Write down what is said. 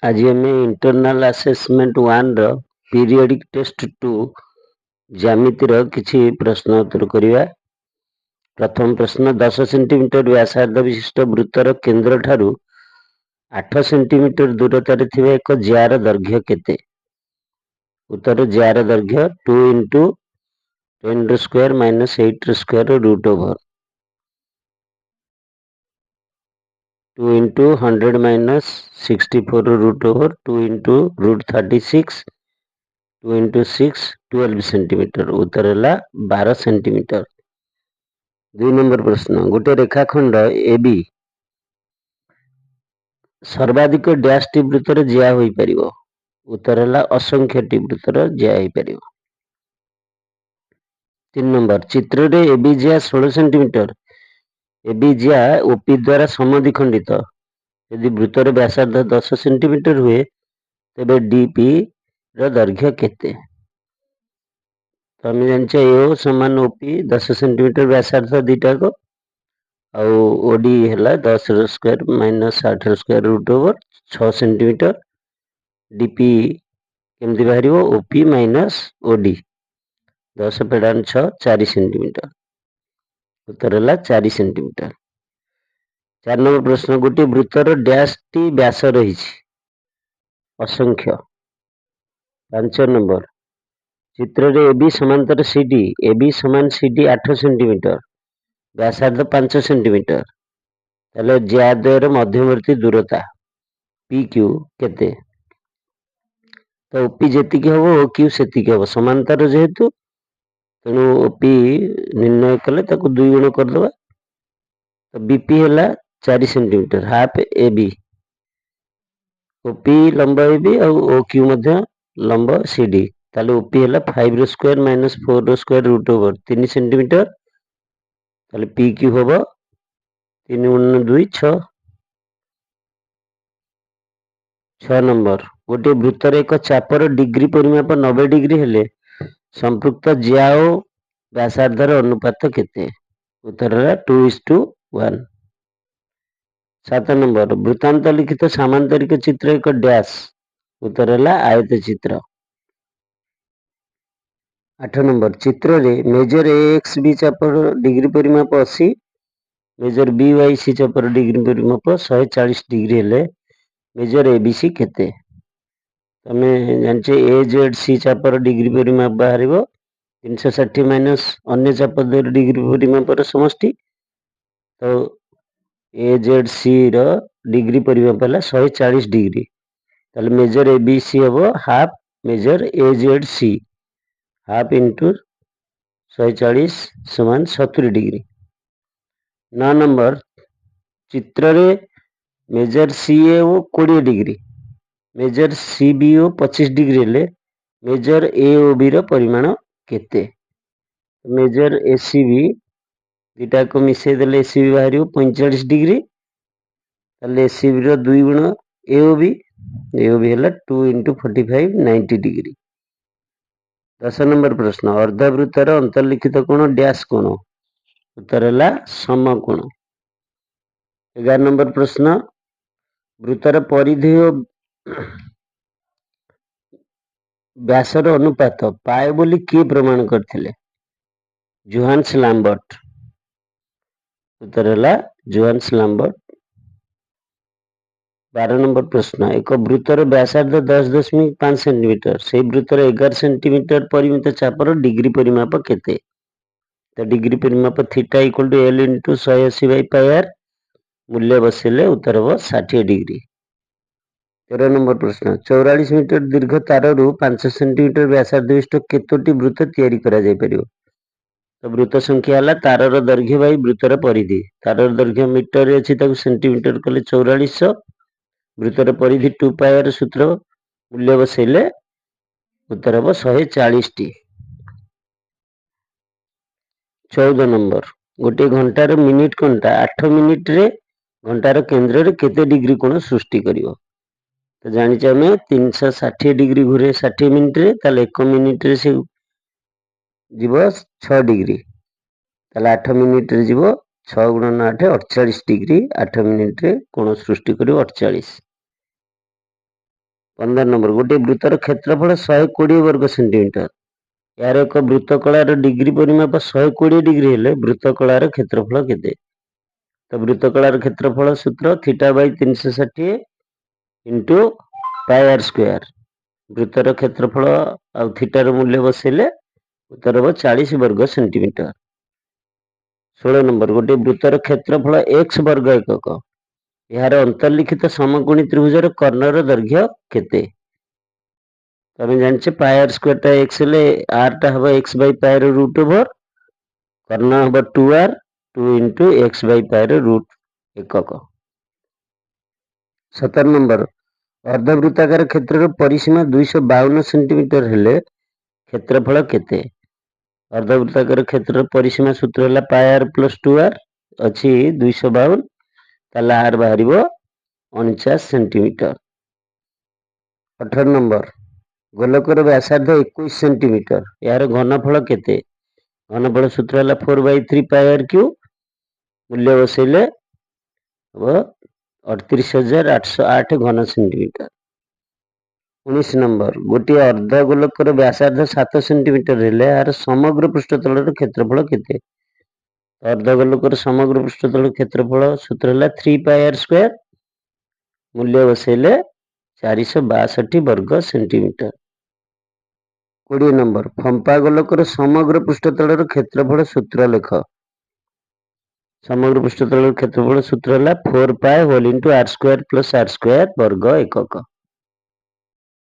आज आम internal assessment 1 periodic test 2 ज्यामितिर किछि प्रश्न उत्तर करिवा। प्रथम प्रश्न 10 सेंटीमीटर व्यासार्ध विशिष्ट वृत्तर केंद्र ठारू 8 सेंटीमीटर दूरतार थिबा एक ज्यार दैर्घ्य केते? उत्तर ज्यार दैर्घ्य 2 × 10⁻² - 8² root over 2 × 100 - 64 root over 2 × √36 2 × 6 12 centimetre. उत्तर है 12 सेंटीमीटर। 2 नंबर प्रश्न गोटे रेखाखंड ए बी सर्वाधिक डैश टी वृत्तर ज्या होई परिबो? उत्तर है असंख्य टी वृत्तर ज्या होई परिबो। 3 नंबर चित्र रे ए बी ज्या 16 सेंटीमीटर ए बी ज्या ओपी द्वारा समद्विखंडित यदि वृत्तर व्यासार्ध 10 सेंटीमीटर हुए तेबे डीपी रो दैर्घ्य केते? तो आम जानचे एओ समान ओपी 10 सेंटीमीटर व्यासार्ध दीटा को आउ ओडी है 10² - 8² रूट ओवर 6 सेंटीमीटर। डीपी केमती बाहर ओपी माइनस ओडी 10 पेड़ान 6 4 सेंटीमीटर। उत्तर है 4 सेंटीमीटर। 4 नंबर प्रश्न गोटे वृत्तर डैश टी व्यास रही असंख्य। 5 नंबर चित्र रे ए बी समांतर सीडी ए बी समान सीडी 8 सेंटीमीटर व्यासार्ध 5 सेंटीमीटर ताले ज्या द्वयर मध्यवर्ती दूरता पी क्यू केते? तो ओपी जेतिकी हबो ओ क्यू सेतिकी हबो समांतर जेहेतु तेणु ओपी निर्णय कले ताको 2 गुण कर दबा। तो बीपी है 4 centimetre half A B OP लंब ए बी और ओ क्यू मध्य लंब सी डी ताले ओपी है 5² - 4² रूट ओवर 3 सेंटीमीटर ताले पी क्यू हम 3 × 2 6। 6 नंबर गोटे वृत्तर एक चापर डिग्री परिमाप 90 डिग्री हेले संपृक्त ज्या और व्यासार्धर अनुपात केते? उत्तर है 2:1। 7 नंबर वृत्तांत लिखित सामांतरिक चित्र एक डैश उत्तर है आयत चित्र। 8 नंबर चित्र रे मेजर एक्स बी चापर डिग्री परिमाप 80 मेजर बी वाई सी चापर डिग्री परिमाप 140 डिग्री हेले मेजर ए बी सी केते? तमें जानचे ए जेड सी चापर डिग्री परिमाप बाहर 360 माइनस अन्य चाप डिग्री परिमापर समष्टि। तो ए जेड सी रो डिग्री परिमाप है 140 डिग्री ताले मेजर ए बी सी हम half measure A Z C half into 140 समान 70 डिग्री। 9 नंबर चित्र रे measure C A O 20 degree measure C B O 25 degree हेले मेजर ए ओ बी रो परिमाण केते? मेजर ए सी बी दीटा को मिसई देले ए सी बी बाहर 45 डिग्री ताले ए सी बी रो 2 गुण ए ओ बी है 2 × 45 90 डिग्री। 10 नंबर प्रश्न अर्धवृत्तर अंतर्लिखित कोण डैश कोण? उत्तर है समकोण। 11 नंबर प्रश्न वृत्तर परिधि और व्यासर अनुपात पाए बोली किए प्रमाण करथिले? Johannes Lambert. उत्तर है जोहान्स लैम्बर्ट। 12 नंबर प्रश्न एक वृत्तर व्यासार्ध 10.5 सेंटीमीटर से वृत्तर 11 सेंटीमीटर परिमित चापर डिग्री परिमाप केते? तो डिग्री परिमाप थीटा = L × 180/πr मूल्य बसेले उत्तर हम 60 डिग्री। 13 नंबर प्रश्न 44 मीटर दीर्घ तार रु 5 सेंटीमीटर व्यासार्ध विशिष्ट केतोटी वृत्त तैयारी करा जाय परिबो? तो वृत्त संख्या है तार दैर्घ्य बाई वृत्तर परिधि तार दैर्घ्य मीटर रे अछि ताकू सेंटीमीटर कले 4400 वृत्तर परिधि 2πr सूत्र मूल्य बसैले उत्तर हम 140 टी। 14 नंबर गोटे घंटार मिनिट कंटा 8 मिनिट रे घंटार केंद्र रे केते डिग्री कोण सृष्टि करिवो? तो जानिचे आमे 360 डिग्री घुरे 60 मिनिट रे ताले 1 मिनिट रे से जीवो 6 डिग्री ताले 8 मिनिट रे जीवो 6 × 8 48 डिग्री 8 मिनिट रे कोण सृष्टि करिवो 48। 15 नंबर गोटे वृत्तर क्षेत्रफल 120 वर्ग सेंटीमीटर। यार एक वृत्तकलार डिग्री परिमाप 120 डिग्री हेले वृत्तकलार क्षेत्रफल केते? तो वृत्तकलार क्षेत्रफल सूत्र theta by 360 into pi r square. वृत्तर क्षेत्रफल आ थीटार मूल्य बसैले उत्तर हम 40 वर्ग सेंटीमीटर। 16 नंबर गोटे वृत्तर क्षेत्रफल x वर्ग एकक। यार अंतर्लिखित समकोणी त्रिभुजर कर्णर दैर्घ्य केते? तमें जानिछे पाई आर स्क्वायर टा x हेले r टा हबो x बाई पाई रो रूट ओवर कर्ण हबो 2r 2 into x by pi रो रूट एकक। 17 नंबर अर्धवृत्ताकार क्षेत्र परिसीमा 252 सेंटीमीटर हेले क्षेत्रफल केते? अर्धवृत्ताकार क्षेत्र परिसीमा सूत्र है पाई आर प्लस 2r अच्छी 252 ताला आर बाहर 49 सेंटीमीटर। 18 नंबर गोलकर व्यासार्ध 21 सेंटीमीटर यार घनफल केते? घनफल सूत्र है 4/3 पाई आर क्यू मूल्य बसैले 38,808 घन सेंटीमीटर। 19 नंबर गोटे अर्धगोलकर व्यासार्ध 7 सेंटीमीटर हेले यार समग्र पृष्ठतल क्षेत्रफल केते? अर्धगोलकर समग्र पृष्ठतल क्षेत्रफल सूत्र है 3 पाई आर स्क्वायर मूल्य बसैले 462 वर्ग सेंटीमीटर। 20 नंबर फंपा गोलकर समग्र पृष्ठतल क्षेत्रफल सूत्र लेख। समग्र पृष्ठतल क्षेत्रफल सूत्र है 4 pi whole into r square plus r square वर्ग एकक।